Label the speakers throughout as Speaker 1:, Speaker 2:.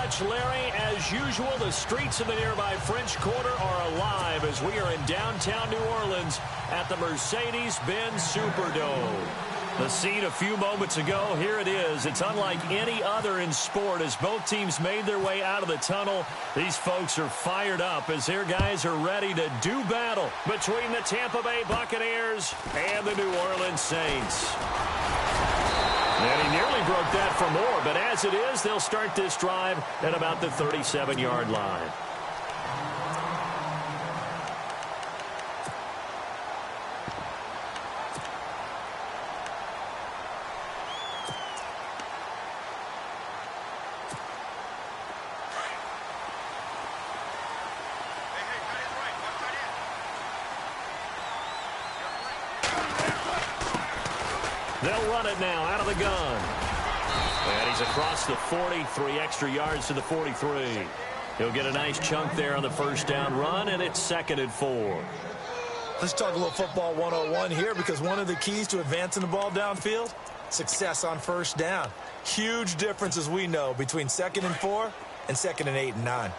Speaker 1: much, Larry. As usual, the streets of the nearby French Quarter are alive as we are in downtown New Orleans at the Mercedes-Benz Superdome. The scene a few moments ago, here it is. It's unlike any other in sport as both teams made their way out of the tunnel. These folks are fired up as their guys are ready to do battle between the Tampa Bay Buccaneers and the New Orleans Saints. And he nearly broke that for more, but as it is, they'll start this drive at about the 37-yard line. They'll run it now out of the gun. And he's across the 40, 3 extra yards to the 43. He'll get a nice chunk there on the first down run, and it's 2nd and 4.
Speaker 2: Let's talk a little football 101 here, because one of the keys to advancing the ball downfield, success on first down. Huge difference, as we know, between 2nd and 4 and 2nd and 8 and 9.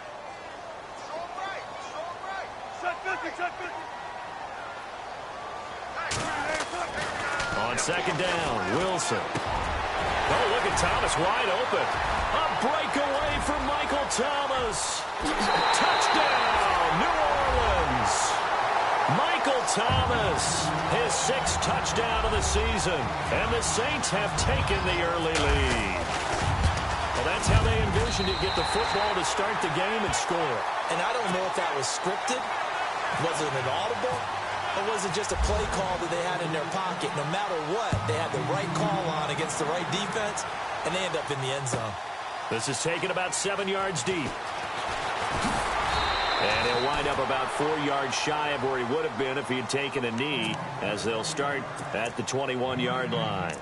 Speaker 1: On 2nd down, Wilson. Oh, look at Thomas wide open. A breakaway for Michael Thomas. Touchdown, New Orleans. Michael Thomas, his 6th touchdown of the season. And the Saints have taken the early lead. Well, that's how they envisioned it, get the football to start the game and score.
Speaker 2: And I don't know if that was scripted. Was it an audible? Or was it just a play call that they had in their pocket? No matter what, they had the right call on against the right defense, and they end up in the end zone.
Speaker 1: This is taken about 7 yards deep. And he'll wind up about 4 yards shy of where he would have been if he had taken a knee, as they'll start at the 21-yard line.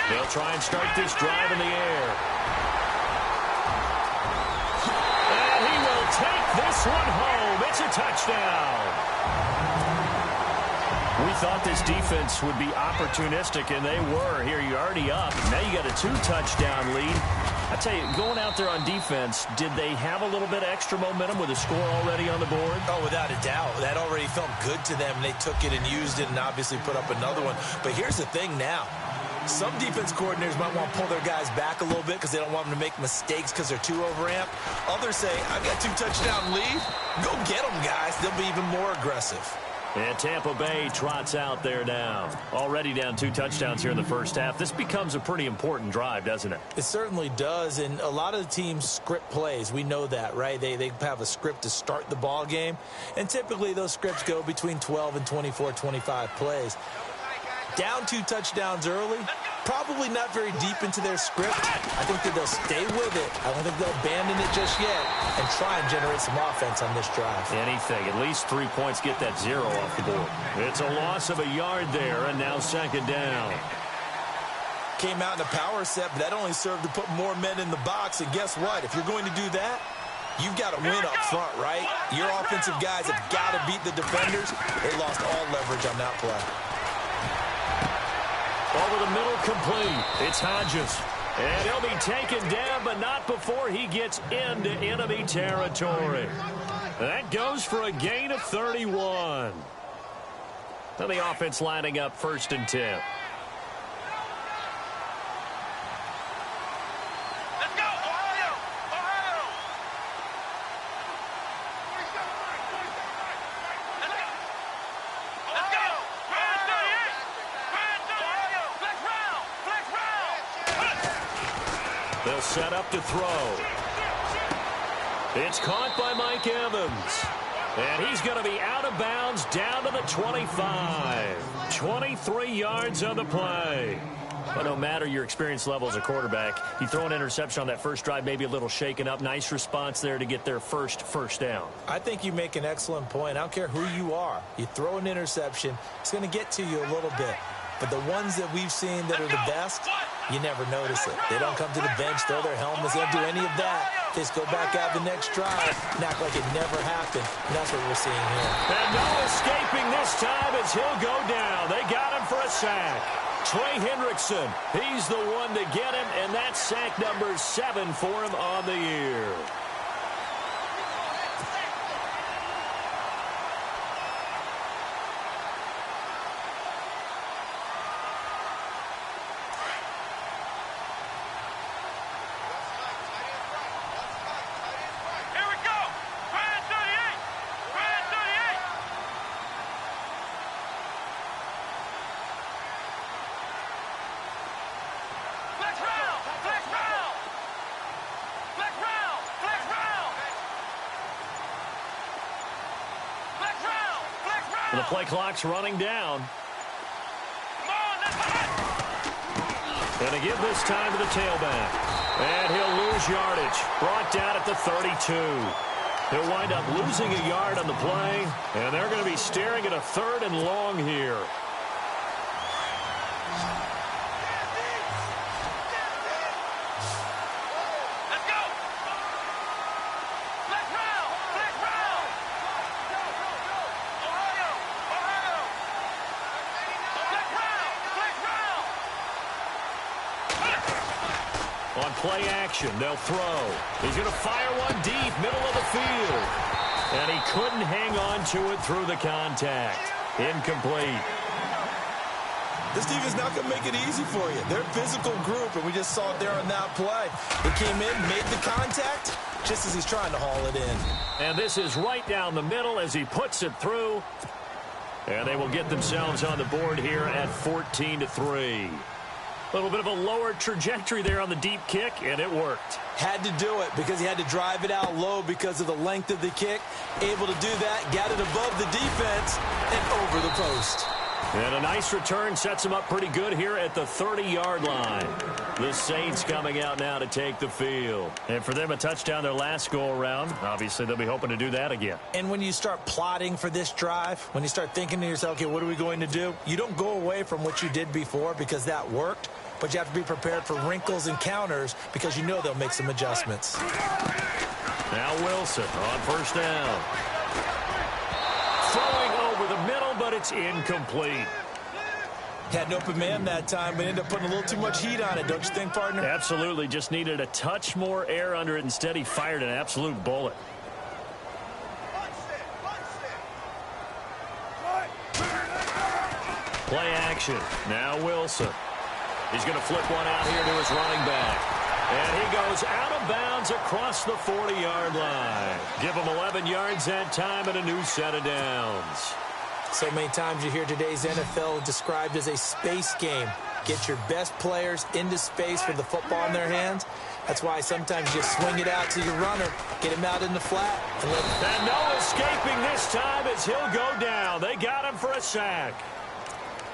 Speaker 1: They'll try and start this drive in the air. And he will take this one home. It's a touchdown. We thought this defense would be opportunistic, and they were. Here, you're already up. Now you got a 2-touchdown lead. I tell you, going out there on defense, did they have a little bit of extra momentum with a score already on the board?
Speaker 2: Oh, without a doubt. That already felt good to them. They took it and used it and obviously put up another one. But here's the thing now. Some defense coordinators might want to pull their guys back a little bit because they don't want them to make mistakes because they're too overamped. Others say, I've got 2-touchdown lead. Go get them, guys. They'll be even more aggressive.
Speaker 1: And Tampa Bay trots out there now. Already down 2 touchdowns here in the first half. This becomes a pretty important drive, doesn't it?
Speaker 2: It certainly does, and a lot of the teams script plays. We know that, right? They have a script to start the ball game, and typically those scripts go between 12 and 24, 25 plays. Down 2 touchdowns early, probably not very deep into their script. I think that they'll stay with it. I don't think they'll abandon it just yet and try and generate some offense on this drive.
Speaker 1: Anything. At least 3 points, get that 0 off the board. It's a loss of a yard there, and now 2nd down.
Speaker 2: Came out in a power set, but that only served to put more men in the box. And guess what? If you're going to do that, you've got to win up front, right? Your offensive guys have got to beat the defenders. They lost all leverage on that play.
Speaker 1: Over the middle, complete. It's Hodges. And he'll be taken down, but not before he gets into enemy territory. That goes for a gain of 31. Now the offense lining up 1st and 10. They'll set up to throw. It's caught by Mike Evans. And he's going to be out of bounds down to the 25. 23 yards on the play. But no matter your experience level as a quarterback, you throw an interception on that first drive, maybe a little shaken up. Nice response there to get their first down.
Speaker 2: I think you make an excellent point. I don't care who you are. You throw an interception, it's going to get to you a little bit. But the ones that we've seen that are the best, you never notice it. They don't come to the bench, throw their helmets, they don't do any of that. They just go back out the next drive and act like it never happened. And that's what we're seeing here.
Speaker 1: And no escaping this time as he'll go down. They got him for a sack. Trey Hendrickson, he's the one to get him, and that's sack number 7 for him on the year. The play clock's running down. And to give this time to the tailback. And he'll lose yardage. Brought down at the 32. He'll wind up losing a yard on the play. And they're going to be staring at a 3rd and long here. On play action, they'll throw. He's going to fire one deep, middle of the field. And he couldn't hang on to it through the contact. Incomplete.
Speaker 2: This defense not going to make it easy for you. They're a physical group, and we just saw it there on that play. They came in, made the contact, just as he's trying to haul it in.
Speaker 1: And this is right down the middle as he puts it through. And they will get themselves on the board here at 14-3. A little bit of a lower trajectory there on the deep kick, and it worked.
Speaker 2: Had to do it because he had to drive it out low because of the length of the kick. Able to do that, got it above the defense, and over the post.
Speaker 1: And a nice return sets him up pretty good here at the 30-yard line. The Saints coming out now to take the field. And for them, a touchdown their last go-around. Obviously, they'll be hoping to do that again.
Speaker 2: And when you start plotting for this drive, when you start thinking to yourself, okay, what are we going to do? You don't go away from what you did before because that worked. But you have to be prepared for wrinkles and counters because you know they'll make some adjustments.
Speaker 1: Now Wilson on first down. Throwing over the middle, but it's incomplete.
Speaker 2: Had an open man that time, but ended up putting a little too much heat on it, don't you think, partner?
Speaker 1: Absolutely. Just needed a touch more air under it. Instead, he fired an absolute bullet. Play action. Now Wilson. He's going to flip one out here to his running back. And he goes out of bounds across the 40-yard line. Give him 11 yards that time and a new set of downs.
Speaker 2: So many times you hear today's NFL described as a space game. Get your best players into space with the football in their hands. That's why sometimes you swing it out to your runner, get him out in the flat.
Speaker 1: And no escaping this time as he'll go down. They got him for a sack.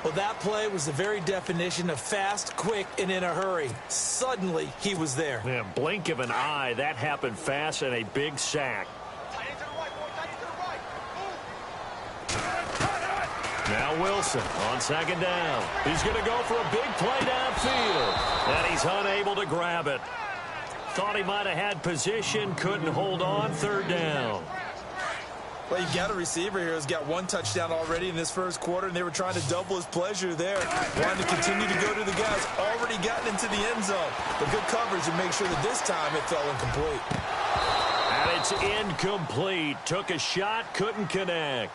Speaker 2: Well, that play was the very definition of fast, quick, and in a hurry. Suddenly, he was there.
Speaker 1: Yeah, blink of an eye. That happened fast and a big sack. Now Wilson on second down. He's going to go for a big play downfield. And he's unable to grab it. Thought he might have had position, couldn't hold on, third down.
Speaker 2: Well, you've got a receiver here who's got one touchdown already in this first quarter, and they were trying to double his pleasure there. Wanted to continue to go to the guys. Already gotten into the end zone. But good coverage to make sure that this time it fell incomplete.
Speaker 1: And it's incomplete. Took a shot, couldn't connect.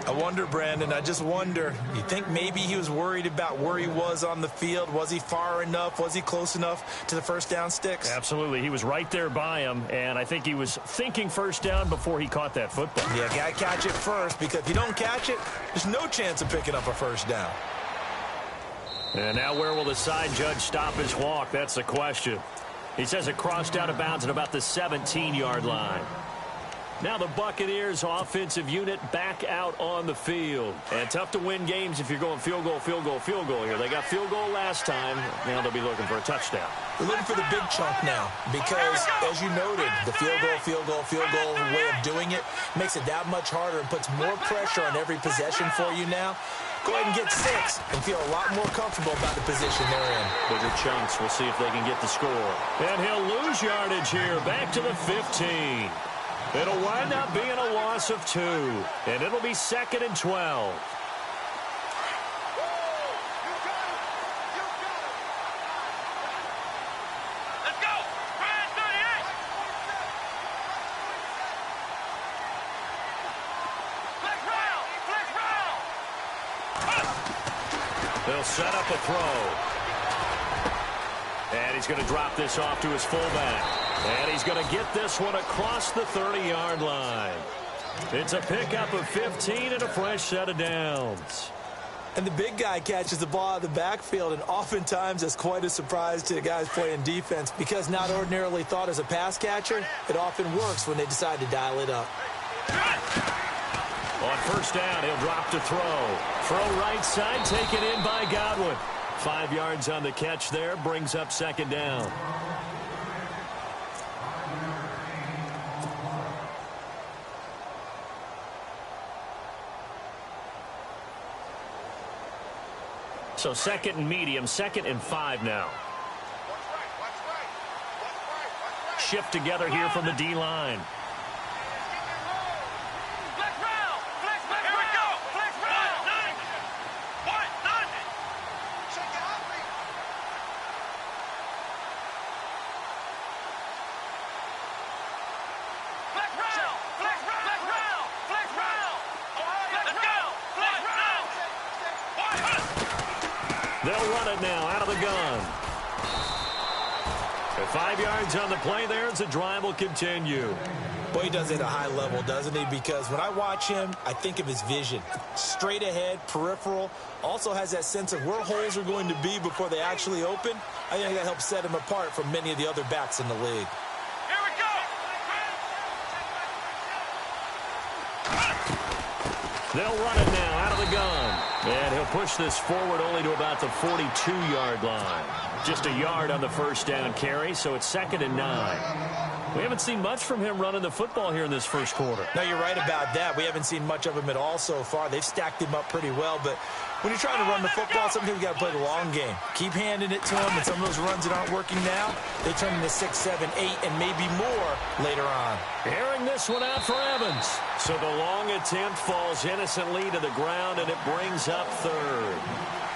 Speaker 2: I wonder, Brandon, I just wonder, you think maybe he was worried about where he was on the field? Was he far enough? Was he close enough to the first down sticks?
Speaker 1: Absolutely. He was right there by him, and I think he was thinking first down before he caught that football.
Speaker 2: Yeah, got to catch it first, because if you don't catch it, there's no chance of picking up a first down.
Speaker 1: And now where will the side judge stop his walk? That's the question. He says it crossed out of bounds at about the 17-yard line. Now the Buccaneers offensive unit back out on the field. And tough to win games if you're going field goal, field goal, field goal here. They got field goal last time. Now they'll be looking for a touchdown.
Speaker 2: They're looking for the big chunk now because, as you noted, the field goal way of doing it makes it that much harder and puts more pressure on every possession for you now. Go ahead and get 6 and feel a lot more comfortable about the position they're in.
Speaker 1: Bigger chunks. We'll see if they can get the score. And he'll lose yardage here. Back to the 15. It'll wind up being a loss of 2. And it'll be 2nd and 12. They'll set up a throw. And he's going to drop this off to his fullback. And he's going to get this one across the 30-yard line. It's a pickup of 15 and a fresh set of downs.
Speaker 2: And the big guy catches the ball out of the backfield, and oftentimes it's quite a surprise to the guys playing defense because not ordinarily thought as a pass catcher, it often works when they decide to dial it up.
Speaker 1: On first down, he'll drop to throw. Throw right side, taken in by Godwin. 5 yards on the catch there, brings up 2nd down. So 2nd and medium, 2nd and 5 now. Shift together here from the D-line. They'll run it now out of the gun. And 5 yards on the play there as the drive will continue.
Speaker 2: Boy, he does it at a high level, doesn't he? Because when I watch him, I think of his vision. Straight ahead, peripheral. Also has that sense of where holes are going to be before they actually open. I think that helps set him apart from many of the other backs in the league.
Speaker 3: Here we go!
Speaker 1: They'll run it now out of the gun. And he'll push this forward only to about the 42-yard line. Just a yard on the first down carry, so it's 2nd and 9. We haven't seen much from him running the football here in this first quarter.
Speaker 2: No, you're right about that. We haven't seen much of him at all so far. They've stacked him up pretty well, but when you're trying to run the football, sometimes you got to play the long game. Keep handing it to him, and some of those runs that aren't working now, they turn into 6, 7, 8, and maybe more later on.
Speaker 1: Airing this one out for Evans. So the long attempt falls innocently to the ground, and it brings up 3rd.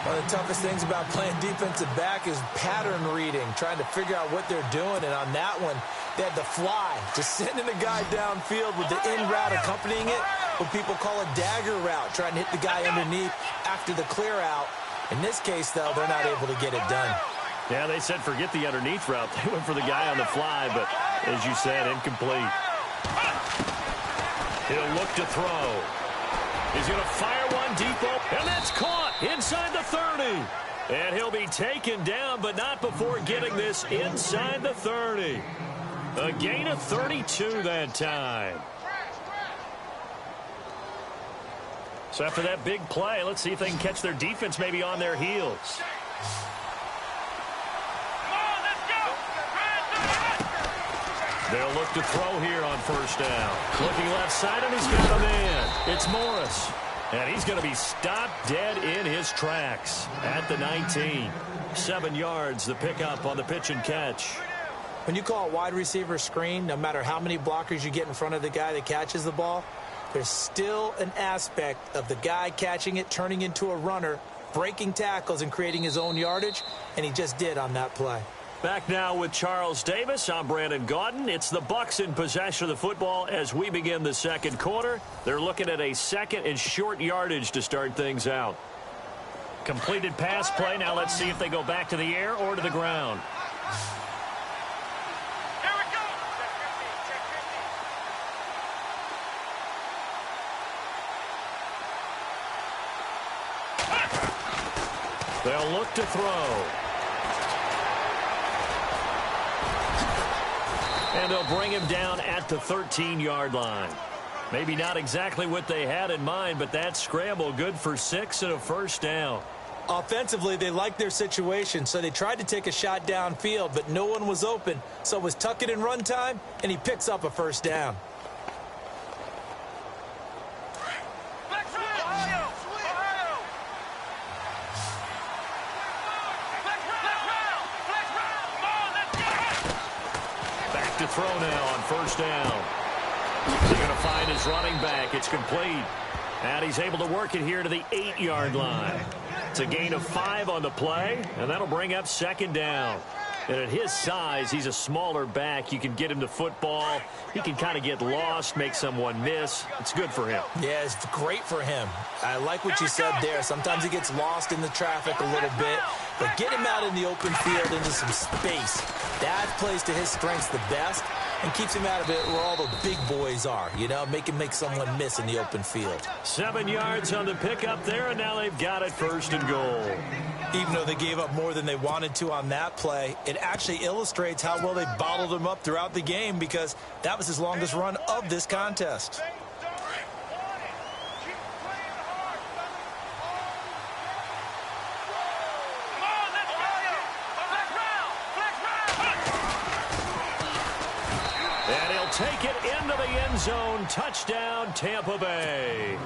Speaker 2: One of the toughest things about playing defensive back is pattern reading, trying to figure out what they're doing. And on that one, they had the fly, just sending the guy downfield with the in route accompanying it, what people call a dagger route, trying to hit the guy underneath after the clear out. In this case, though, they're not able to get it done.
Speaker 1: Yeah, they said forget the underneath route. They went for the guy on the fly, but as you said, incomplete. He'll look to throw. He's going to fire one deep open, and that's caught inside the 30. And he'll be taken down, but not before getting this inside the 30. A gain of 32 that time. So after that big play, let's see if they can catch their defense maybe on their heels. They'll look to throw here on first down. Looking left side, and he's got a man. It's Morris. And he's going to be stopped dead in his tracks at the 19. 7 yards, the pickup on the pitch and catch.
Speaker 2: When you call a wide receiver screen, no matter how many blockers you get in front of the guy that catches the ball, there's still an aspect of the guy catching it, turning into a runner, breaking tackles and creating his own yardage, and he just did on that play.
Speaker 1: Back now with Charles Davis. I'm Brandon Gaudin. It's the Bucs in possession of the football as we begin the second quarter. They're looking at a 2nd and short yardage to start things out. Completed pass play. Now let's see if they go back to the air or to the ground.
Speaker 3: Here we go!
Speaker 1: They'll look to throw. And they'll bring him down at the 13-yard line. Maybe not exactly what they had in mind, but that scramble good for 6 and a first down.
Speaker 2: Offensively, they liked their situation, so they tried to take a shot downfield, but no one was open. So it was tuck it in run time, and he picks up a first down.
Speaker 1: Back to throw now on first down. He's going to find his running back. It's complete. And he's able to work it here to the 8-yard line. It's a gain of 5 on the play, and that'll bring up second down. And at his size, he's a smaller back. You can get him the football. He can kind of get lost, make someone miss. It's good for him.
Speaker 2: Yeah, it's great for him. I like what you said there. Sometimes he gets lost in the traffic a little bit, but get him out in the open field into some space. That plays to his strengths the best and keeps him out of it where all the big boys are, you know, make someone miss in the open field.
Speaker 1: 7 yards on the pickup there, and now they've got it first and goal.
Speaker 2: Even though they gave up more than they wanted to on that play, it actually illustrates how well they bottled him up throughout the game because that was his longest run of this contest.
Speaker 1: Take it into the end zone. Touchdown, Tampa Bay.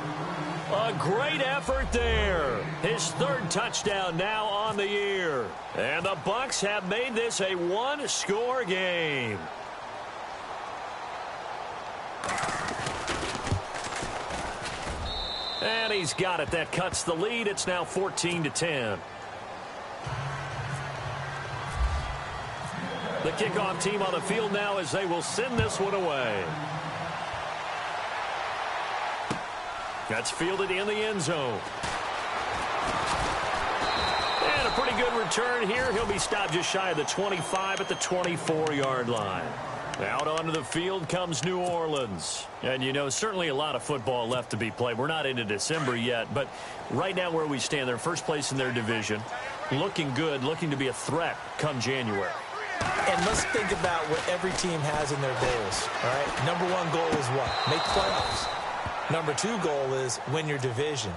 Speaker 1: A great effort there. His 3rd touchdown now on the year. And the Bucs have made this a 1-score game. And he's got it. That cuts the lead. It's now 14-10. The kickoff team on the field now as they will send this one away. That's fielded in the end zone. And a pretty good return here. He'll be stopped just shy of the 25 at the 24-yard line. Out onto the field comes New Orleans. And, you know, certainly a lot of football left to be played. We're not into December yet, but right now where we stand, they're first place in their division. Looking good, looking to be a threat come January.
Speaker 2: And let's think about what every team has in their goals, all right? Number 1 goal is what? Make playoffs. Number 2 goal is win your division.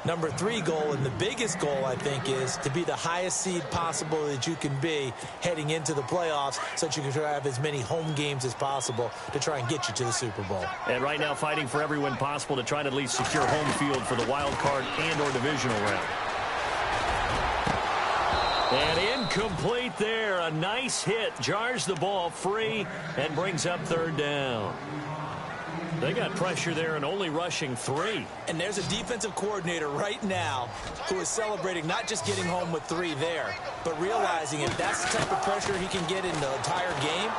Speaker 2: Number 3 goal, and the biggest goal, I think, is to be the highest seed possible that you can be heading into the playoffs so that you can try to have as many home games as possible to try and get you to the Super Bowl.
Speaker 1: And right now fighting for every win possible to try to at least secure home field for the wild card and or divisional round. And incomplete there. A nice hit. Jars the ball free and brings up 3rd down. They got pressure there and only rushing 3.
Speaker 2: And there's a defensive coordinator right now who is celebrating not just getting home with 3 there, but realizing if that's the type of pressure he can get in the entire game,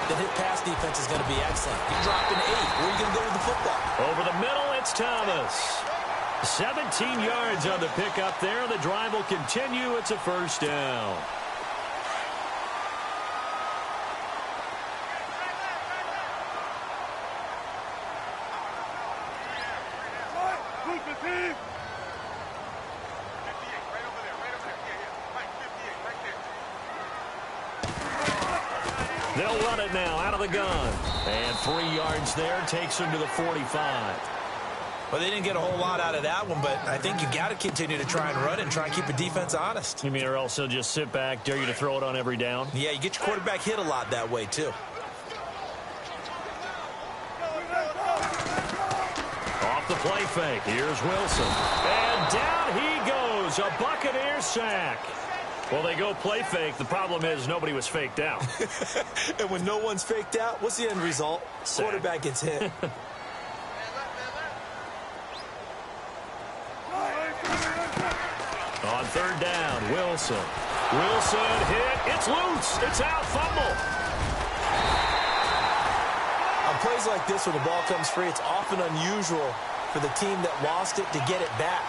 Speaker 2: then his pass defense is going to be excellent. He dropped an 8. Where are you going to go with the football?
Speaker 1: Over the middle, it's Thomas. 17 yards on the pickup there. The drive will continue. It's a first down. They'll run it now out of the gun. And 3 yards there takes him to the 45.
Speaker 2: Well, they didn't get a whole lot out of that one, but I think you got to continue to try and run it and try and keep a defense honest.
Speaker 1: You mean or else they'll just sit back, dare you to throw it on every down?
Speaker 2: Yeah, you get your quarterback hit a lot that way, too.
Speaker 1: Off the play fake. Here's Wilson. And down he goes. A Buccaneer sack. Well, they go play fake. The problem is nobody was faked out.
Speaker 2: And when no one's faked out, what's the end result?
Speaker 1: Sack.
Speaker 2: Quarterback gets hit.
Speaker 1: On 3rd down, Wilson. Wilson hit. It's loose. It's out. Fumble.
Speaker 2: On plays like this, when the ball comes free, it's often unusual for the team that lost it to get it back.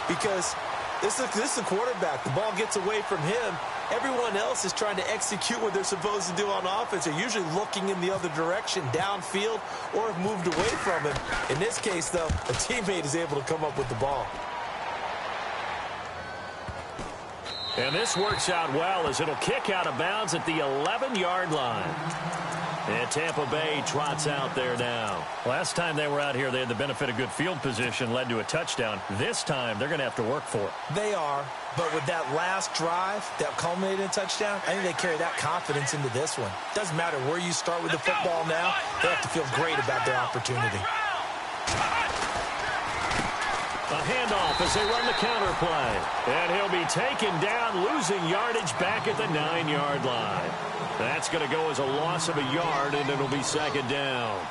Speaker 2: Because this is the quarterback. The ball gets away from him. Everyone else is trying to execute what they're supposed to do on offense. They're usually looking in the other direction, downfield, or have moved away from him. In this case, though, a teammate is able to come up with the ball.
Speaker 1: And this works out well as it'll kick out of bounds at the 11-yard line. And Tampa Bay trots out there now.
Speaker 4: Last time they were out here, they had the benefit of good field position, led to a touchdown. This time, they're going to have to work for it.
Speaker 2: They are, but with that last drive that culminated in a touchdown, I think they carry that confidence into this one. Doesn't matter where you start with the football now, they have to feel great about their opportunity.
Speaker 1: A handoff as they run the counter play. And he'll be taken down, losing yardage back at the 9-yard line. That's going to go as a loss of a yard, and it'll be second down.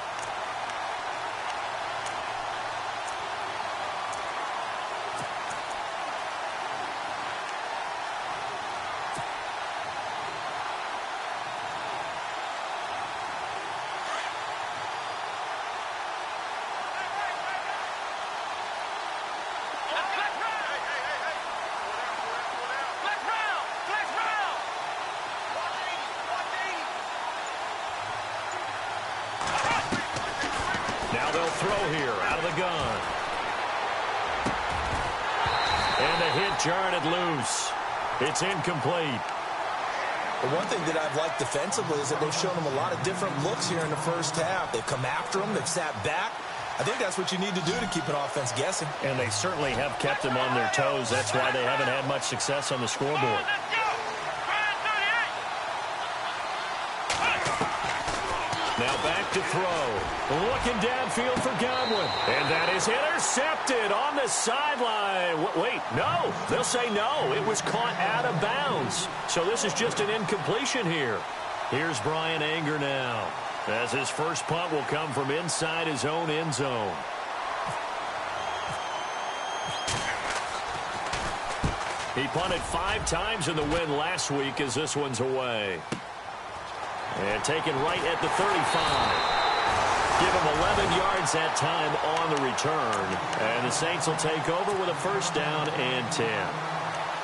Speaker 1: Now they'll throw here out of the gun. And the hit jarred loose. It's incomplete.
Speaker 2: The one thing that I've liked defensively is that they've shown them a lot of different looks here in the first half. They've come after them. They've sat back. I think that's what you need to do to keep an offense guessing.
Speaker 4: And they certainly have kept them on their toes. That's why they haven't had much success on the scoreboard.
Speaker 1: Now back to throw. Looking downfield for Godwin. And that is intercepted on the sideline. Wait, no. They'll say no. It was caught out of bounds. So this is just an incompletion here. Here's Brian Anger now, as his first punt will come from inside his own end zone. He punted 5 times in the win last week as this one's away. And taken right at the 35. Give him 11 yards that time on the return. And the Saints will take over with a first down and 10.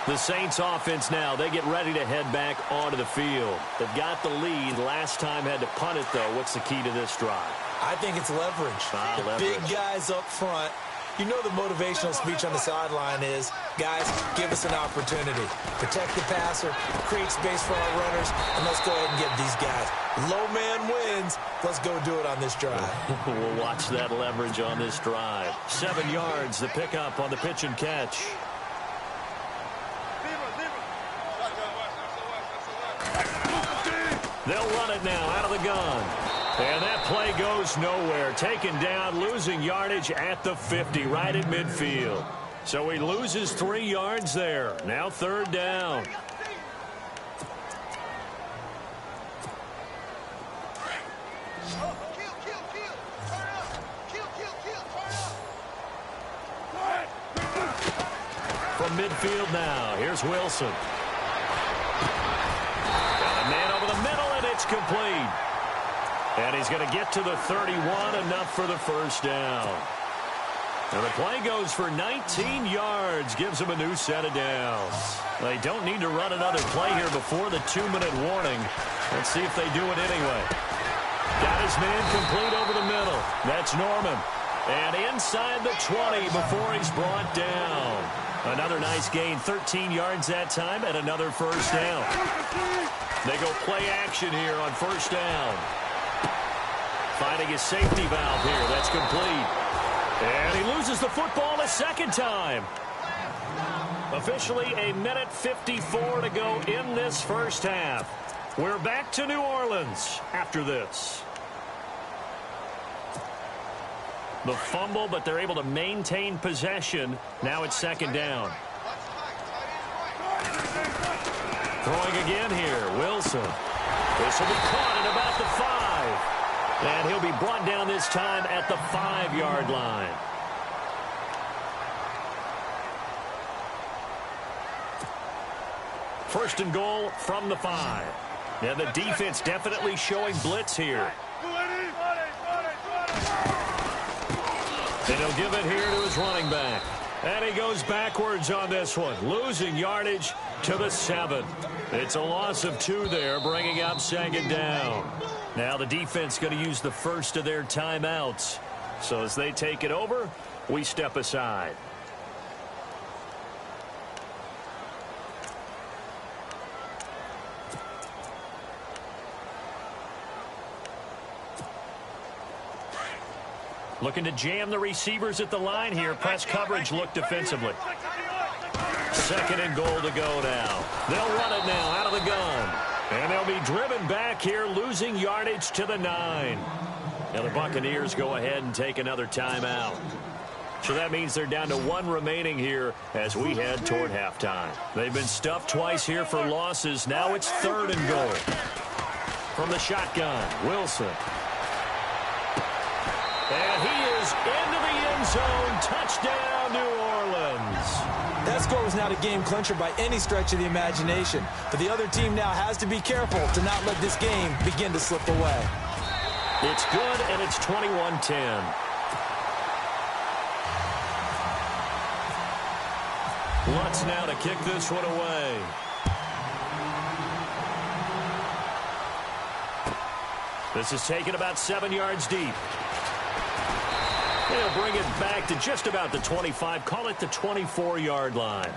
Speaker 1: The Saints offense now, they get ready to head back onto the field. They've got the lead. Last time had to punt it, though. What's the key to this drive?
Speaker 2: I think it's leverage.
Speaker 1: Leverage.
Speaker 2: Big guys up front. You know the motivational speech on the sideline is, guys, give us an opportunity. Protect the passer, create space for our runners, and let's go ahead and get these guys. Low man wins. Let's go do it on this drive.
Speaker 1: We'll watch that leverage on this drive. 7 yards, the pickup on the pitch and catch. They'll run it now out of the gun. And that play goes nowhere. Taken down, losing yardage at the 50, right at midfield. So he loses 3 yards there. Now third down. From midfield now, here's Wilson. Got a man over the middle, and it's complete. And he's going to get to the 31, enough for the first down. And the play goes for 19 yards, gives him a new set of downs. They don't need to run another play here before the 2-minute warning. Let's see if they do it anyway. Got his man complete over the middle. That's Norman. And inside the 20 before he's brought down. Another nice gain, 13 yards that time, and another first down. They go play action here on first down. Finding his safety valve here. That's complete. And he loses the football a second time. Officially a minute 54 to go in this first half. We're back to New Orleans after this. The fumble, but they're able to maintain possession. Now it's second down. Throwing again here, Wilson. This will be caught at about the 5. And he'll be brought down this time at the 5-yard line. First and goal from the 5. And the defense definitely showing blitz here. And he'll give it here to his running back. And he goes backwards on this one, losing yardage to the 7. It's a loss of 2 there, bringing up second down. Now the defense going to use the first of their timeouts. So as they take it over, we step aside. Looking to jam the receivers at the line here. Press coverage look defensively. 2nd and goal to go now. They'll run it now out of the gun. And they'll be driven back here, losing yardage to the 9. Now the Buccaneers go ahead and take another timeout. So that means they're down to 1 remaining here as we head toward halftime. They've been stuffed twice here for losses. Now it's 3rd and goal. From the shotgun, Wilson. And he is into the end zone. Touchdown, New Orleans.
Speaker 2: That score was not a game clincher by any stretch of the imagination. But the other team now has to be careful to not let this game begin to slip away.
Speaker 1: It's good, and it's 21-10. Lutz now to kick this one away. This is taken about 7 yards deep. They'll bring it back to just about the 25, call it the 24-yard line.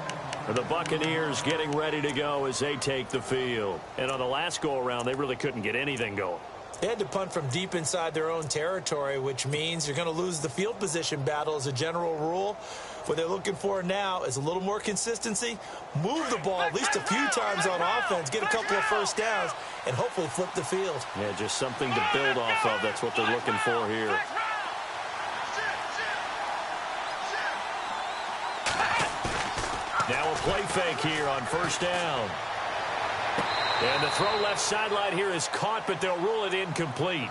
Speaker 1: The Buccaneers getting ready to go as they take the field. And on the last go-around, they really couldn't get anything going.
Speaker 2: They had to punt from deep inside their own territory, which means you're going to lose the field position battle as a general rule. What they're looking for now is a little more consistency, move the ball at least a few times on offense, get a couple of first downs, and hopefully flip the field.
Speaker 1: Yeah, just something to build off of. That's what they're looking for here. Now a play fake here on 1st down. And the throw left sideline here is caught, but they'll rule it incomplete.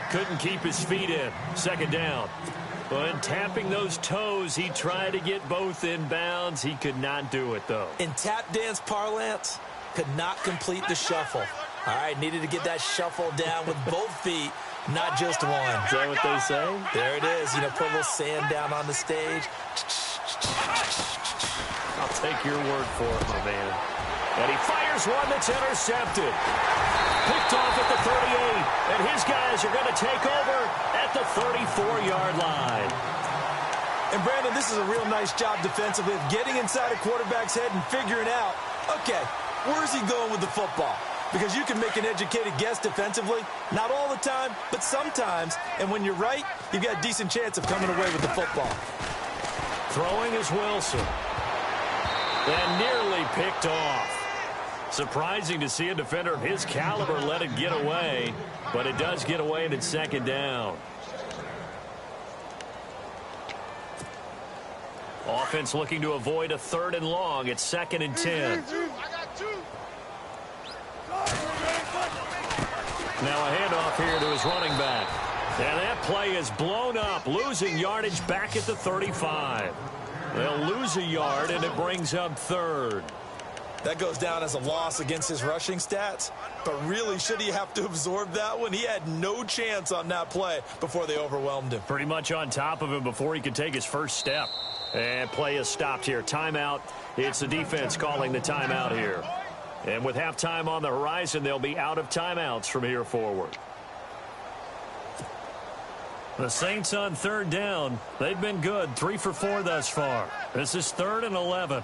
Speaker 1: Couldn't keep his feet in. 2nd down. When tapping those toes, he tried to get both in bounds. He could not do it, though.
Speaker 2: In tap dance parlance, could not complete the shuffle. All right, needed to get that shuffle down with both feet, not just one.
Speaker 1: Is that what they say?
Speaker 2: There it is. You know, put a little sand down on the stage.
Speaker 1: I'll take your word for it, my man. And he fires one that's intercepted. Picked off at the 38. And his guys are going to take over at the 34-yard line.
Speaker 2: And, Brandon, this is a real nice job defensively of getting inside a quarterback's head and figuring out, okay, where's he going with the football? Because you can make an educated guess defensively. Not all the time, but sometimes. And when you're right, you've got a decent chance of coming away with the football.
Speaker 1: Throwing is Wilson. And nearly picked off. Surprising to see a defender of his caliber let it get away, but it does get away and it's 2nd down. Offense looking to avoid a 3rd and long. It's 2nd and 10. Now a handoff here to his running back. And that play is blown up, losing yardage back at the 35. They'll lose a yard, and it brings up 3rd.
Speaker 2: That goes down as a loss against his rushing stats. But really, should he have to absorb that one? He had no chance on that play before they overwhelmed him.
Speaker 1: Pretty much on top of him before he could take his first step. And play is stopped here. Timeout. It's the defense calling the timeout here. And with halftime on the horizon, they'll be out of timeouts from here forward. The Saints on 3rd down. They've been good. 3 for 4 thus far. This is 3rd and 11.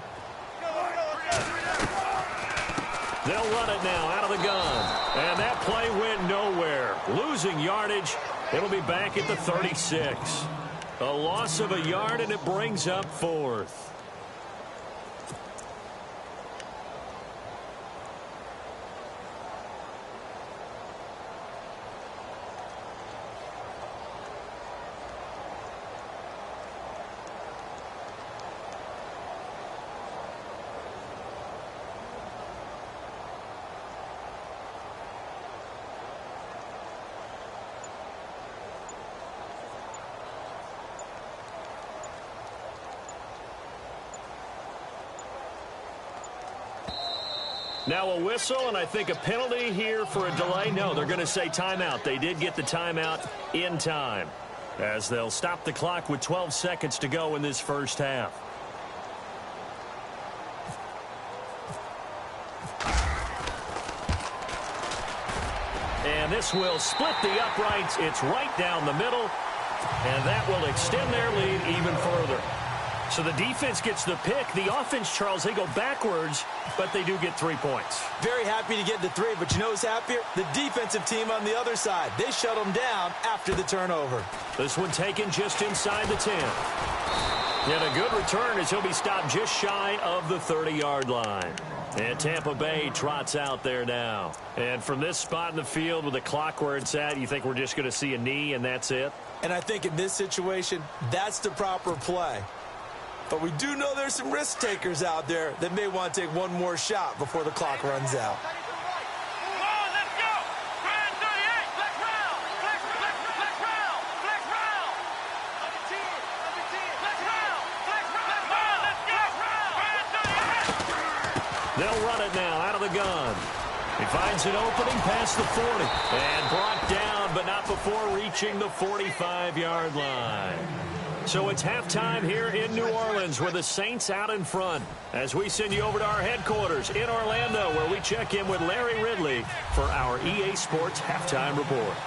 Speaker 1: They'll run it now out of the gun. And that play went nowhere. Losing yardage. It'll be back at the 36. A loss of a yard, and it brings up 4th. Now a whistle, and I think a penalty here for a delay. No, they're going to say timeout. They did get the timeout in time, as they'll stop the clock with 12 seconds to go in this first half. And this will split the uprights. It's right down the middle, and that will extend their lead even further. So the defense gets the pick. The offense, Charles, they go backwards, but they do get 3 points.
Speaker 2: Very happy to get the 3, but you know who's happier? The defensive team on the other side. They shut them down after the turnover.
Speaker 1: This one taken just inside the 10. And a good return as he'll be stopped just shy of the 30-yard line. And Tampa Bay trots out there now. And from this spot in the field with the clock where it's at, you think we're just going to see a knee and that's it?
Speaker 2: And I think in this situation, that's the proper play. But we do know there's some risk takers out there that may want to take one more shot before the clock runs out.
Speaker 1: They'll run it now out of the gun. He finds an opening past the 40. And brought down, but not before reaching the 45-yard line. So it's halftime here in New Orleans with the Saints out in front. As we send you over to our headquarters in Orlando, where we check in with Larry Ridley for our EA Sports Halftime Report.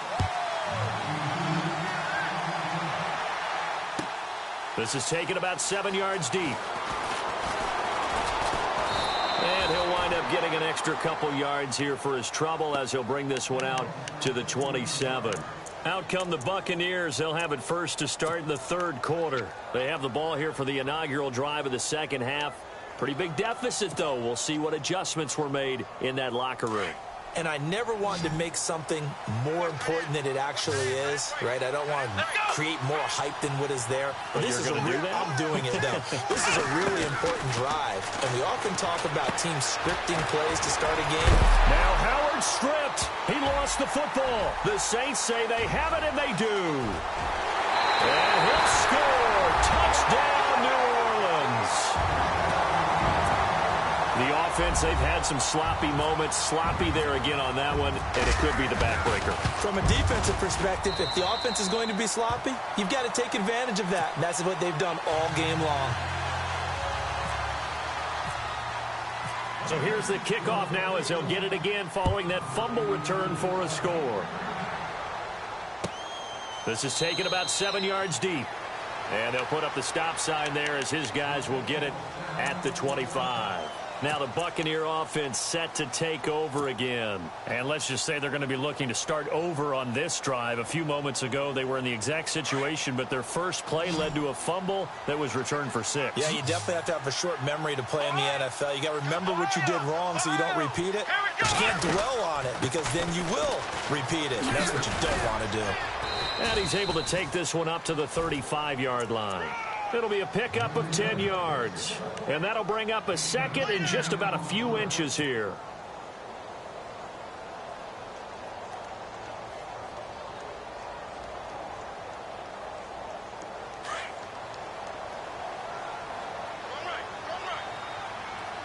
Speaker 1: This is taken about 7 yards deep. And he'll wind up getting an extra couple yards here for his trouble as he'll bring this one out to the 27. Out come the Buccaneers. They'll have it first to start in the third quarter. They have the ball here for the inaugural drive of the second half. Pretty big deficit, though. We'll see what adjustments were made in that locker room.
Speaker 2: And I never wanted to make something more important than it actually is, right? I don't want to create more hype than what is there. But this is a real, I'm doing it, though. This is a really important drive. And we often talk about teams scripting plays to start a game.
Speaker 1: Now Howard stripped. He lost the football. The Saints say they have it, and they do. And he'll score. Touchdown, New Orleans. The offense, they've had some sloppy moments. Sloppy there again on that one, and it could be the backbreaker.
Speaker 2: From a defensive perspective, if the offense is going to be sloppy, you've got to take advantage of that. And that's what they've done all game long.
Speaker 1: So here's the kickoff now as he'll get it again following that fumble return for a score. This is taken about 7 yards deep. And they'll put up the stop sign there as his guys will get it at the 25. Now the Buccaneer offense set to take over again. And let's just say they're going to be looking to start over on this drive. A few moments ago, they were in the exact situation, but their first play led to a fumble that was returned for 6.
Speaker 2: Yeah, you definitely have to have a short memory to play in the NFL. You got to remember what you did wrong so you don't repeat it. But you can't dwell on it because then you will repeat it. And that's what you don't want to do.
Speaker 1: And he's able to take this one up to the 35-yard line. It'll be a pickup of 10 yards. And that'll bring up a second in just about a few inches here.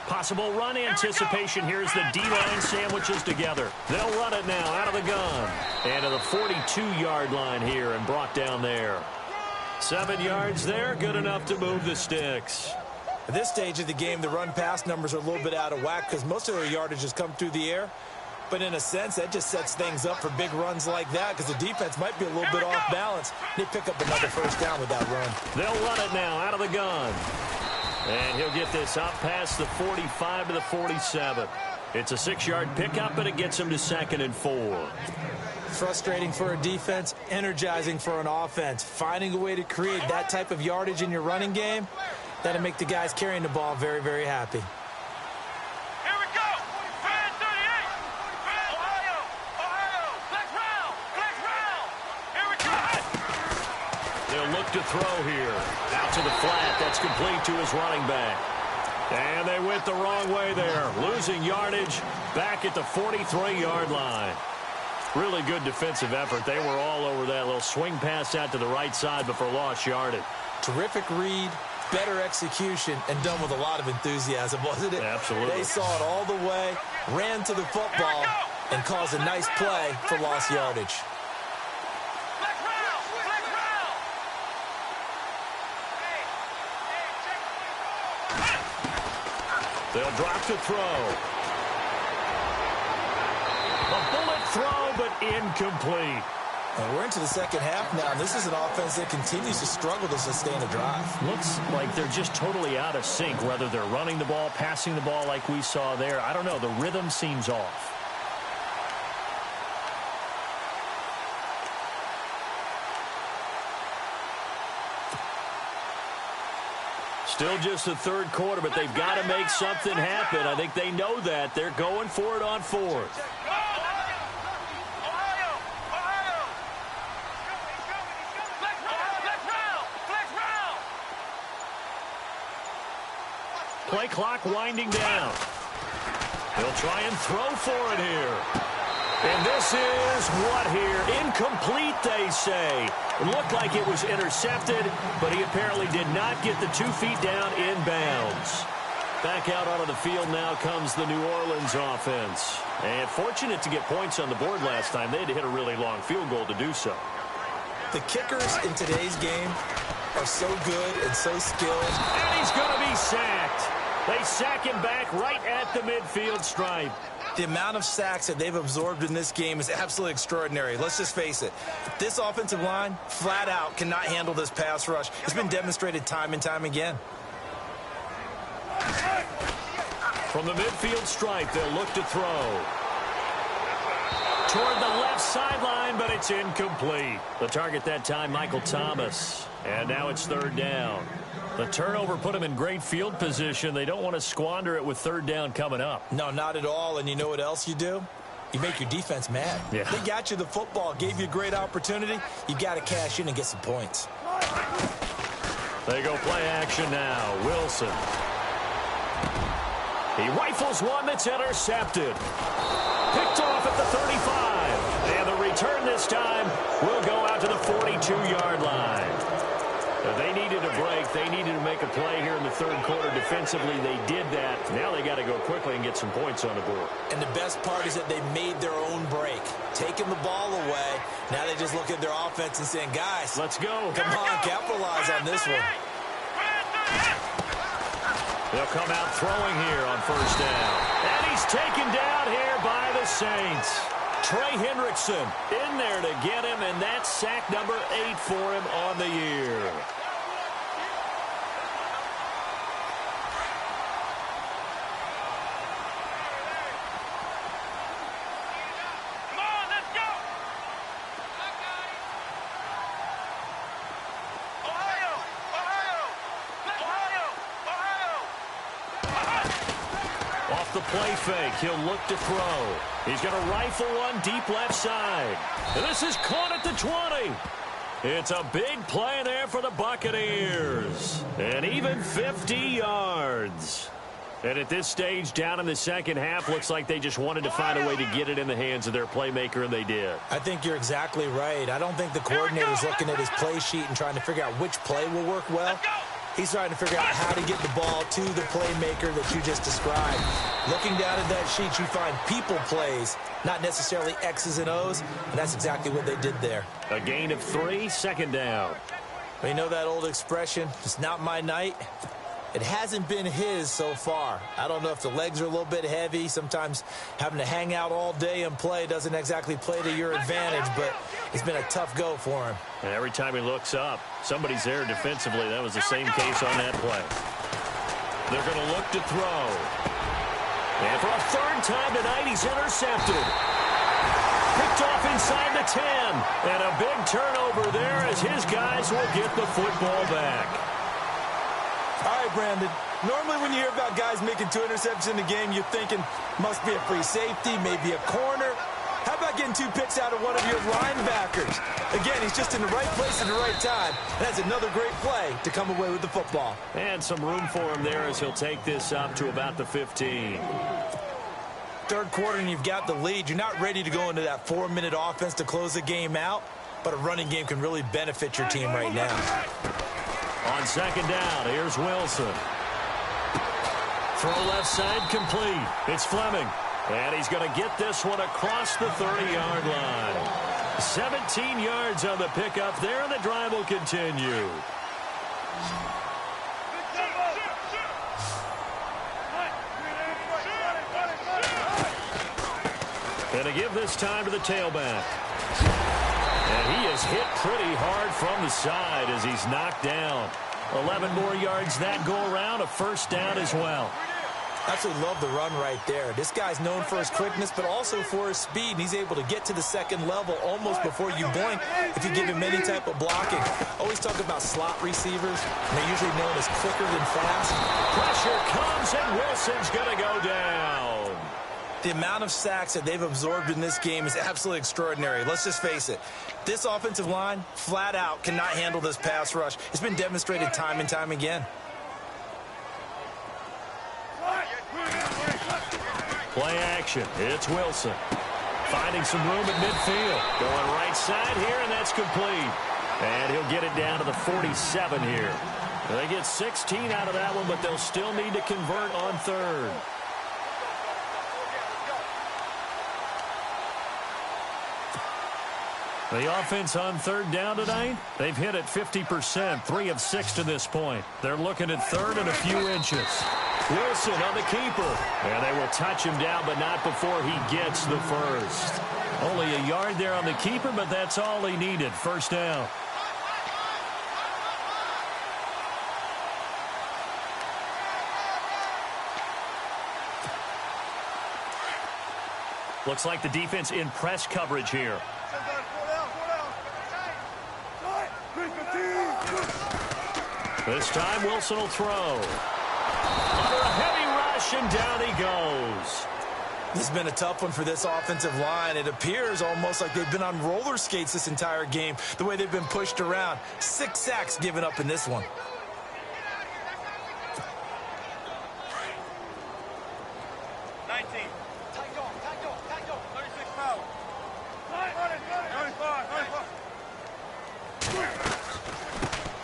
Speaker 1: Possible run anticipation here as the D-line sandwiches together. They'll run it now out of the gun. And to the 42-yard line here and brought down there. 7 yards there, good enough to move the sticks.
Speaker 2: At this stage of the game, the run-pass numbers are a little bit out of whack because most of their yardage has come through the air. But in a sense, that just sets things up for big runs like that because the defense might be a little bit off balance. They pick up another first down with that run.
Speaker 1: They'll run it now out of the gun. And he'll get this up past the 45 to the 47. It's a 6-yard pickup, and it gets him to 2nd and 4.
Speaker 2: Frustrating for a defense, energizing for an offense. Finding a way to create that type of yardage in your running game, that'll make the guys carrying the ball very, very happy.
Speaker 3: Here we go. Fan 38. Ohio. Flex round. Here we go.
Speaker 1: They'll look to throw here. Out to the flat. That's complete to his running back. And they went the wrong way there. Losing yardage back at the 43-yard line. Really good defensive effort. They were all over that little swing pass out to the right side before lost yardage.
Speaker 2: Terrific read, better execution, and done with a lot of enthusiasm, wasn't it?
Speaker 1: Absolutely.
Speaker 2: They saw it all the way, ran to the football, and caused a nice play for lost yardage.
Speaker 1: They'll drop to throw. A bullet throw, but incomplete.
Speaker 2: And we're into the second half now, and this is an offense that continues to struggle to sustain a drive.
Speaker 1: Looks like they're just totally out of sync, whether they're running the ball, passing the ball like we saw there. I don't know. The rhythm seems off. Still just the third quarter, but they've got to make something happen. I think they know that. They're going for it on fourth. Play clock winding down. He'll try and throw for it here. And this is what here? Incomplete, they say. It looked like it was intercepted, but he apparently did not get the 2 feet down in bounds. Back out onto the field now comes the New Orleans offense. And fortunate to get points on the board last time. They had to hit a really long field goal to do so.
Speaker 2: The kickers in today's game are so good and so skilled.
Speaker 1: And he's going to be sacked. They sack him back right at the midfield stripe.
Speaker 2: The amount of sacks that they've absorbed in this game is absolutely extraordinary. Let's just face it. This offensive line, flat out, cannot handle this pass rush. It's been demonstrated time and time again.
Speaker 1: From the midfield stripe, they'll look to throw. Toward the left sideline, but it's incomplete. The target that time, Michael Thomas. And now it's third down. The turnover put them in great field position. They don't want to squander it with third down coming up.
Speaker 2: No, not at all. And you know what else you do? You make your defense mad.
Speaker 1: Yeah.
Speaker 2: They got you the football, gave you a great opportunity. You got to cash in and get some points.
Speaker 1: They go play action now. Wilson. He rifles one that's intercepted. Picked off at the 35. And the return this time will go out to the 42-yard line. They needed a break. They needed to make a play here in the third quarter. Defensively, they did that. Now they got to go quickly and get some points on the board.
Speaker 2: And the best part is that they made their own break. Taking the ball away. Now they just look at their offense and saying, guys,
Speaker 1: let's go.
Speaker 2: Come on, capitalize on this one.
Speaker 1: They'll come out throwing here on first down. And he's taken down here by the Saints. Trey Hendrickson in there to get him, and that's sack number 8 for him on the year.
Speaker 3: Come on, let's go! Ohio!
Speaker 1: Off the play fake, he'll look to throw. He's going to rifle one deep left side. And this is caught at the 20. It's a big play there for the Buccaneers. And even 50 yards. And at this stage, down in the second half, looks like they just wanted to find a way to get it in the hands of their playmaker, and they did.
Speaker 2: I think you're exactly right. I don't think the coordinator's looking at his play sheet and trying to figure out which play will work well. He's trying to figure out how to get the ball to the playmaker that you just described. Looking down at that sheet, you find people plays, not necessarily X's and O's, and that's exactly what they did there.
Speaker 1: A gain of 3, second down.
Speaker 2: We know that old expression, it's not my night. It hasn't been his so far. I don't know if the legs are a little bit heavy. Sometimes having to hang out all day and play doesn't exactly play to your advantage, but it's been a tough go for him.
Speaker 1: And every time he looks up, somebody's there defensively. That was the same case on that play. They're going to look to throw. And for a third time tonight, he's intercepted. Picked off inside the 10. And a big turnover there as his guys will get the football back.
Speaker 2: All right, Brandon. Normally when you hear about guys making 2 interceptions in the game, you're thinking must be a free safety, maybe a corner. How about getting 2 picks out of one of your linebackers? Again, he's just in the right place at the right time. That's another great play to come away with the football.
Speaker 1: And some room for him there as he'll take this up to about the 15.
Speaker 2: Third quarter and you've got the lead. You're not ready to go into that 4-minute offense to close the game out, but a running game can really benefit your team right now.
Speaker 1: On second down, here's Wilson. Throw left side complete. It's Fleming. And he's going to get this one across the 30-yard line. 17 yards on the pickup there, and the drive will continue. And to give this time to the tailback. And was hit pretty hard from the side as he's knocked down. 11 more yards that go around, a first down as well.
Speaker 2: Absolutely love the run right there. This guy's known for his quickness, but also for his speed. And he's able to get to the second level almost before you blink if you give him any type of blocking. Always talk about slot receivers. And they're usually known as quicker than fast.
Speaker 1: Pressure comes, and Wilson's going to go down.
Speaker 2: The amount of sacks that they've absorbed in this game is absolutely extraordinary. Let's just face it. This offensive line, flat out, cannot handle this pass rush. It's been demonstrated time and time again.
Speaker 1: Play action. It's Wilson. Finding some room at midfield. Going right side here, and that's complete. And he'll get it down to the 47 here. They get 16 out of that one, but they'll still need to convert on third. The offense on third down tonight, they've hit it 50%, 3 of 6 to this point. They're looking at third and a few inches. Wilson on the keeper. And they will touch him down, but not before he gets the first. Only a yard there on the keeper, but that's all he needed. First down. Looks like the defense in press coverage here. This time Wilson will throw. Under a heavy rush, and down he goes.
Speaker 2: This has been a tough one for this offensive line. It appears almost like they've been on roller skates this entire game, the way they've been pushed around. 6 sacks given up in this one.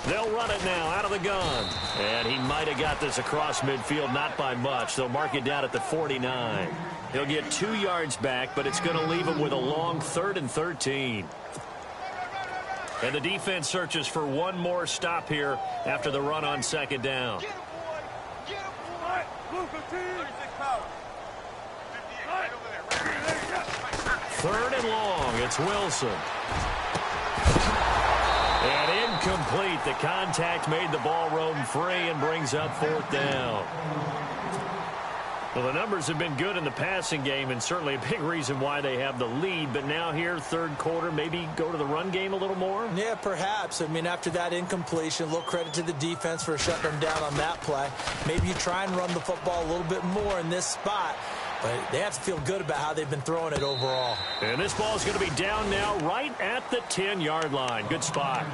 Speaker 1: They'll run it now out of the gun. And he might have got this across midfield, not by much. They'll mark it down at the 49. He'll get 2 yards back, but it's going to leave him with a long 3rd and 13. And the defense searches for one more stop here after the run on second down. 3rd and long. It's Wilson. And incomplete. The contact made the ball roam free and brings up 4th down. Well, the numbers have been good in the passing game and certainly a big reason why they have the lead. But now here, third quarter, maybe go to the run game a little more?
Speaker 2: Yeah, perhaps. I mean, after that incompletion, a little credit to the defense for shutting them down on that play. Maybe you try and run the football a little bit more in this spot. But they have to feel good about how they've been throwing it overall.
Speaker 1: And this ball is going to be down now right at the 10-yard line. Good spot.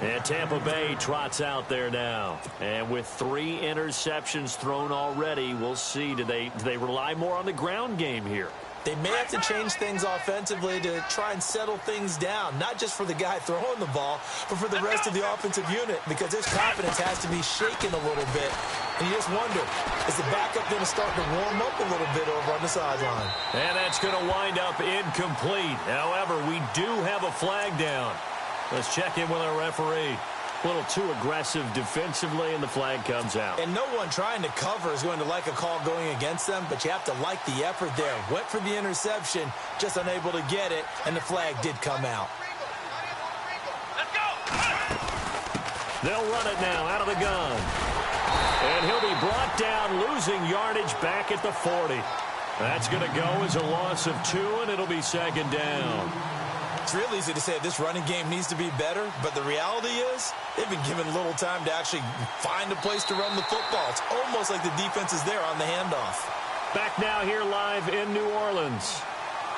Speaker 1: And Tampa Bay trots out there now. And with 3 interceptions thrown already, we'll see. Do they rely more on the ground game here?
Speaker 2: They may have to change things offensively to try and settle things down, not just for the guy throwing the ball, but for the rest of the offensive unit, because his confidence has to be shaken a little bit. And you just wonder, is the backup going to start to warm up a little bit over on the sideline?
Speaker 1: And that's going to wind up incomplete. However, we do have a flag down. Let's check in with our referee. A little too aggressive defensively, and the flag comes out.
Speaker 2: And no one trying to cover is going to like a call going against them, but you have to like the effort there. Went for the interception, just unable to get it, and the flag did come out.
Speaker 3: Let's go!
Speaker 1: They'll run it now out of the gun. And he'll be brought down, losing yardage back at the 40. That's going to go as a loss of 2, and it'll be second down.
Speaker 2: It's real easy to say this running game needs to be better, but the reality is they've been given little time to actually find a place to run the football. It's almost like the defense is there on the handoff.
Speaker 1: Back now here live in New Orleans.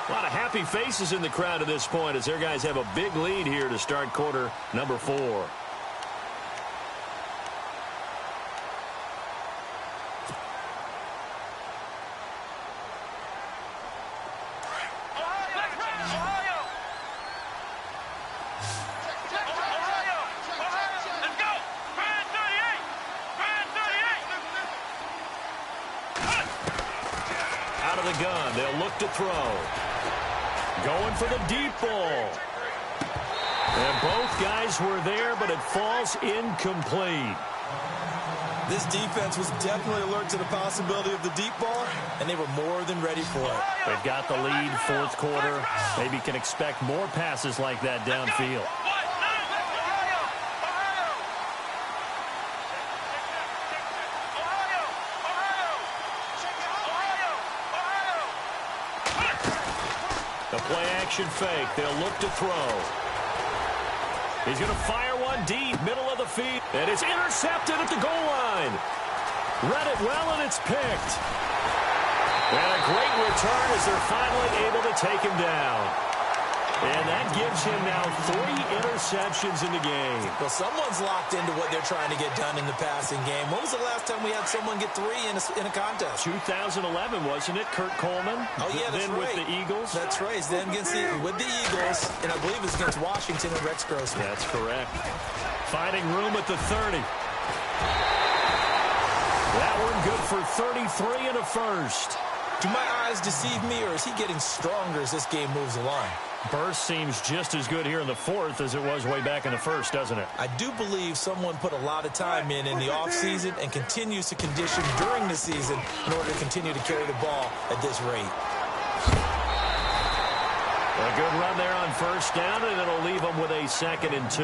Speaker 1: A lot of happy faces in the crowd at this point as their guys have a big lead here to start quarter number 4. Gun. They'll look to throw. Going for the deep ball. And both guys were there, but it falls incomplete.
Speaker 2: This defense was definitely alert to the possibility of the deep ball, and they were more than ready for it.
Speaker 4: They've got the lead, fourth quarter. Maybe can expect more passes like that downfield. The play-action fake. They'll look to throw. He's going to fire one deep, middle of the field. And it's intercepted at the goal line. Read it well, and it's picked. And a great return as they're finally able to take him down. And that gives him now 3 interceptions in the game.
Speaker 2: Well, someone's locked into what they're trying to get done in the passing game. When was the last time we had someone get 3 in a contest?
Speaker 4: 2011, wasn't it? Kurt Coleman.
Speaker 2: Oh, yeah, that's
Speaker 4: then
Speaker 2: right.
Speaker 4: with the Eagles.
Speaker 2: That's right. Then with the Eagles, and I believe it's against Washington and Rex Grossman.
Speaker 4: That's correct. Finding room at the 30. That one good for 33 and a first.
Speaker 2: Do my eyes deceive me, or is he getting stronger as this game moves along?
Speaker 4: Burst seems just as good here in the fourth as it was way back in the first, doesn't it?
Speaker 2: I do believe someone put a lot of time in the offseason and continues to condition during the season in order to continue to carry the ball at this rate.
Speaker 4: A good run there on first down, and it'll leave them with a 2nd and 2.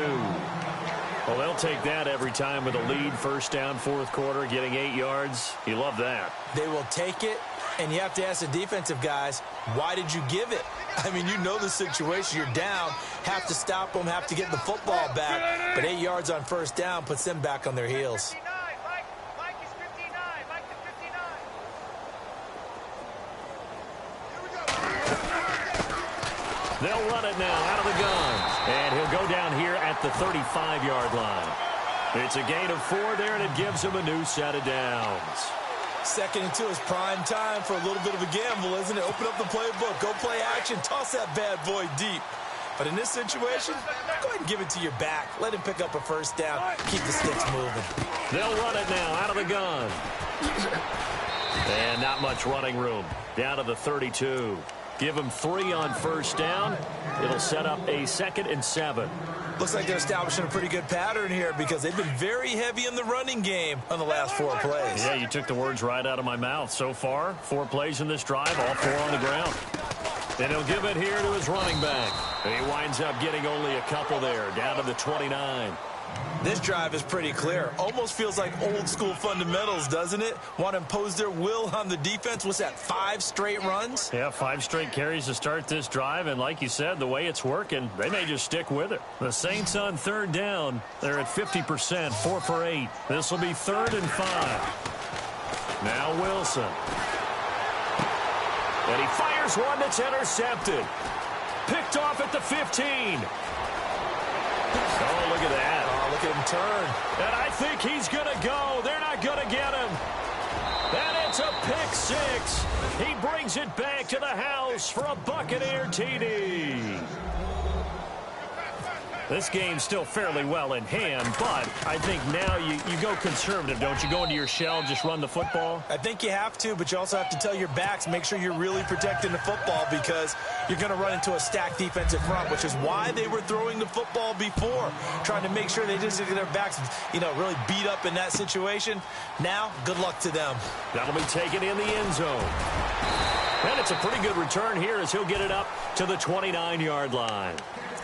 Speaker 4: Well, they'll take that every time with a lead, first down, fourth quarter, getting 8 yards. You love that.
Speaker 2: They will take it, and you have to ask the defensive guys, why did you give it? I mean, you know the situation. You're down, have to stop them, have to get the football back. But 8 yards on first down puts them back on their heels.
Speaker 3: Mike is 59. Mike is 59.
Speaker 4: They'll run it now out of the gun. And he'll go down here at the 35-yard line. It's a gain of 4 there, and it gives him a new set of downs.
Speaker 2: 2nd and 2 is prime time for a little bit of a gamble, isn't it? Open up the playbook, go play action, toss that bad boy deep. But in this situation, go ahead and give it to your back. Let him pick up a first down. Keep the sticks moving.
Speaker 4: They'll run it now out of the gun. And not much running room. Down to the 32. Give him 3 on first down. It'll set up a 2nd and 7.
Speaker 2: Looks like they're establishing a pretty good pattern here because they've been very heavy in the running game on the last 4 plays.
Speaker 4: Yeah, you took the words right out of my mouth. So far, 4 plays in this drive, all 4 on the ground. And he'll give it here to his running back. And he winds up getting only a couple there, down to the 29.
Speaker 2: This drive is pretty clear. Almost feels like old school fundamentals, doesn't it? Want to impose their will on the defense. What's that, 5 straight runs?
Speaker 4: Yeah, 5 straight carries to start this drive. And like you said, the way it's working, they may just stick with it. The Saints on 3rd down. They're at 50%, 4 for 8. This will be 3rd and 5. Now Wilson. And he fires one that's intercepted. Picked off at the 15. Oh, look at that.
Speaker 2: Oh, look at him turn.
Speaker 4: And I think he's going to go. They're not going to get him. And it's a pick 6. He brings it back to the house for a Buccaneer TD. This game's still fairly well in hand, but I think now you go conservative, don't you? Go into your shell, just run the football?
Speaker 2: I think you have to, but you also have to tell your backs, make sure you're really protecting the football because you're going to run into a stacked defensive front, which is why they were throwing the football before, trying to make sure they just get their backs, really beat up in that situation. Now, good luck to them.
Speaker 4: That'll be taken in the end zone. And it's a pretty good return here as he'll get it up to the 29-yard line.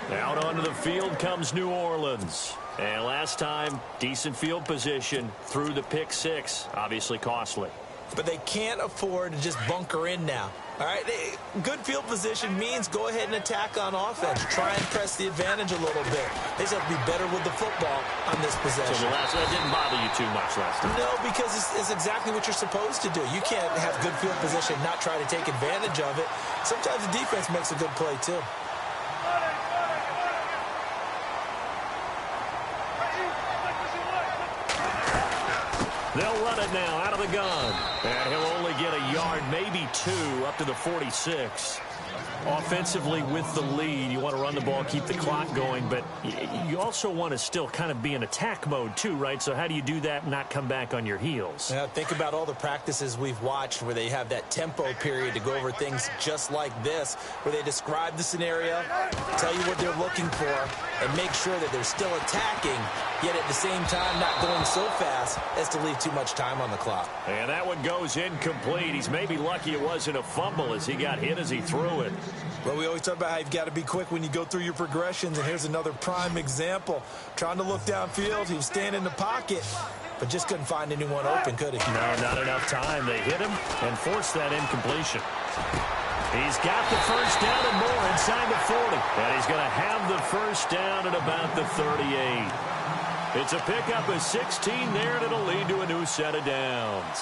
Speaker 4: Out onto the field comes New Orleans. And last time, decent field position through the pick 6. Obviously costly.
Speaker 2: But they can't afford to just bunker in now. All right, good field position means go ahead and attack on offense. Try and press the advantage a little bit. They just have to be better with the football on this possession.
Speaker 4: So that didn't bother you too much last time?
Speaker 2: No, because it's exactly what you're supposed to do. You can't have good field position and not try to take advantage of it. Sometimes the defense makes a good play, too.
Speaker 4: They'll run it now out of the gun. And he'll only get a yard, maybe 2, up to the 46.
Speaker 1: Offensively with the lead, you want to run the ball, keep the clock going, but you also want to still kind of be in attack mode too, right? So how do you do that and not come back on your heels?
Speaker 2: Yeah, think about all the practices we've watched where they have that tempo period to go over things just like this, where they describe the scenario, tell you what they're looking for, and make sure that they're still attacking, yet at the same time not going so fast as to leave too much time on the clock.
Speaker 1: And that one goes incomplete. He's maybe lucky it wasn't a fumble as he got hit as he threw it.
Speaker 2: Well, we always talk about how you've got to be quick when you go through your progressions, and here's another prime example. Trying to look downfield, he was standing in the pocket, but just couldn't find anyone open, could he?
Speaker 1: No, not enough time. They hit him and forced that incompletion. He's got the first down and more inside the 40. And he's going to have the first down at about the 38. It's a pickup of 16 there, and it'll lead to a new set of downs.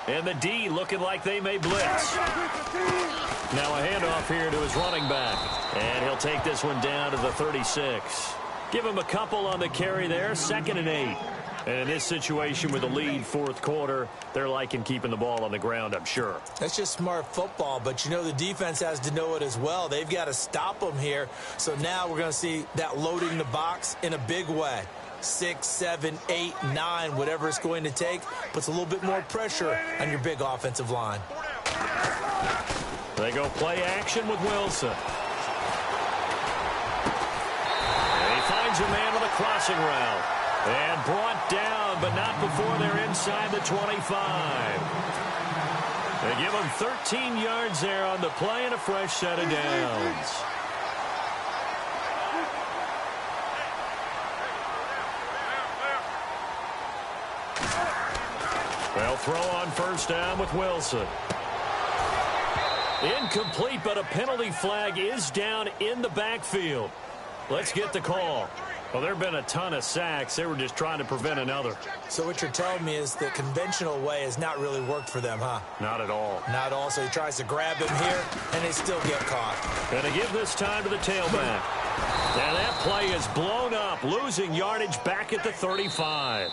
Speaker 1: And the D looking like they may blitz. Now a handoff here to his running back. And he'll take this one down to the 36. Give him a couple on the carry there, 2nd and 8. And in this situation with the lead, fourth quarter, they're liking keeping the ball on the ground, I'm sure.
Speaker 2: That's just smart football, but you know the defense has to know it as well. They've got to stop them here. So now we're going to see that loading the box in a big way. 6, 7, 8, 9, whatever it's going to take, puts a little bit more pressure on your big offensive line.
Speaker 1: They go play action with Wilson. And he finds a man with a crossing route. And brought down, but not before they're inside the 25. They give him 13 yards there on the play and a fresh set of downs. They'll throw on first down with Wilson. Incomplete, but a penalty flag is down in the backfield. Let's get the call. Well, there have been a ton of sacks. They were just trying to prevent another.
Speaker 2: So what you're telling me is the conventional way has not really worked for them, huh?
Speaker 1: Not at all.
Speaker 2: Not at all. So he tries to grab him here, and they still get caught.
Speaker 1: Going to give this time to the tailback. And that play is blown up, losing yardage back at the 35.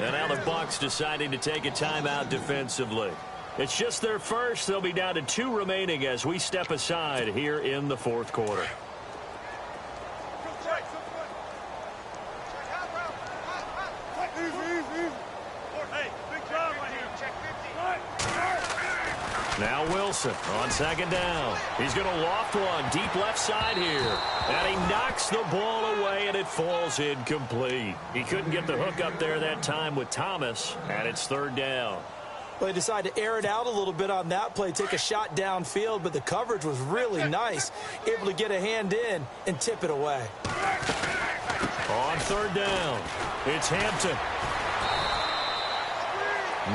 Speaker 1: And now the Bucs deciding to take a timeout defensively. It's just their first. They'll be down to 2 remaining as we step aside here in the fourth quarter. Now Wilson on second down. He's going to loft one deep left side here. And he knocks the ball away, and it falls incomplete. He couldn't get the hook up there that time with Thomas, and it's third down.
Speaker 2: Well, they decided to air it out a little bit on that play, take a shot downfield, but the coverage was really nice. Able to get a hand in and tip it away.
Speaker 1: On third down, it's Hampton.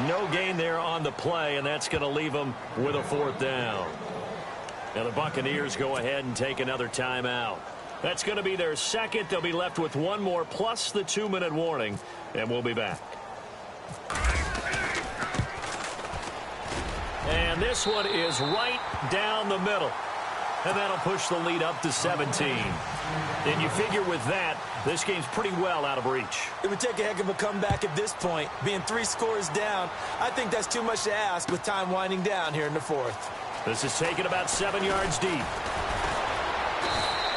Speaker 1: No gain there on the play, and that's going to leave them with a fourth down. And the Buccaneers go ahead and take another timeout. That's going to be their second. They'll be left with one more plus the 2-minute warning, and we'll be back. And this one is right down the middle. And that'll push the lead up to 17. And you figure with that, this game's pretty well out of reach.
Speaker 2: It would take a heck of a comeback at this point. Being 3 scores down, I think that's too much to ask with time winding down here in the fourth.
Speaker 1: This is taken about 7 yards deep.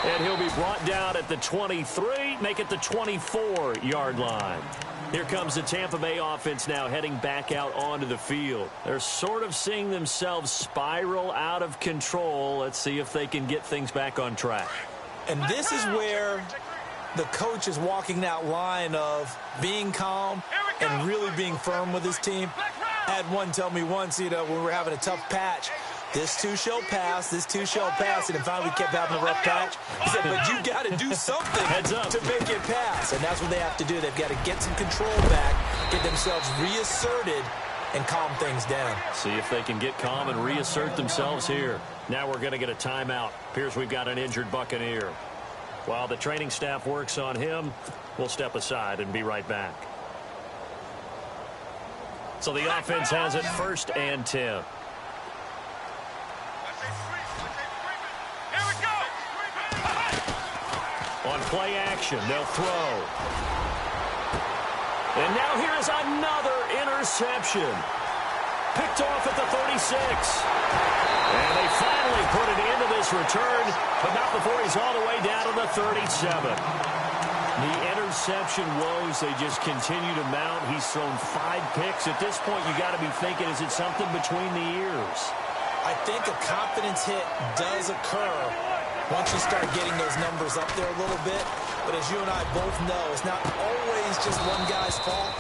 Speaker 1: And he'll be brought down at the 23, make it the 24-yard line. Here comes the Tampa Bay offense now heading back out onto the field. They're sort of seeing themselves spiral out of control. Let's see if they can get things back on track.
Speaker 2: And this is where the coach is walking that line of being calm and really being firm with his team. I had one tell me once, when we were having a tough patch, this too shall pass, this too shall pass. And finally we kept having a rough patch. He said, but you got to do something to make it pass. And that's what they have to do. They've got to get some control back, get themselves reasserted, and calm things down.
Speaker 1: See if they can get calm and reassert themselves here. Now we're going to get a timeout. Appears we've got an injured Buccaneer. While the training staff works on him, we'll step aside and be right back. So the offense has it 1st and 10. On play action, they'll throw. And now here is another interception. Picked off at the 36. And they finally put an end to this return, but not before he's all the way down to the 37. The interception woes, they just continue to mount. He's thrown 5 picks. At this point, you got to be thinking, is it something between the ears?
Speaker 2: I think a confidence hit does occur once you start getting those numbers up there a little bit. But as you and I both know, it's not always just one guy's fault.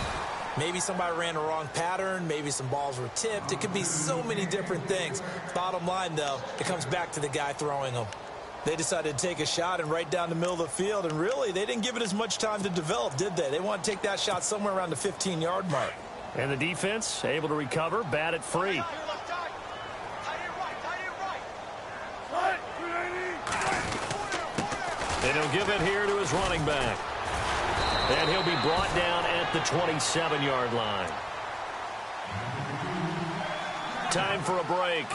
Speaker 2: Maybe somebody ran a wrong pattern. Maybe some balls were tipped. It could be so many different things. Bottom line, though, it comes back to the guy throwing them. They decided to take a shot and right down the middle of the field, and really, they didn't give it as much time to develop, did they? They want to take that shot somewhere around the 15-yard mark.
Speaker 1: And the defense able to recover, bat it free. And he'll give it here to his running back. And he'll be brought down at the 27-yard line. Time for a break.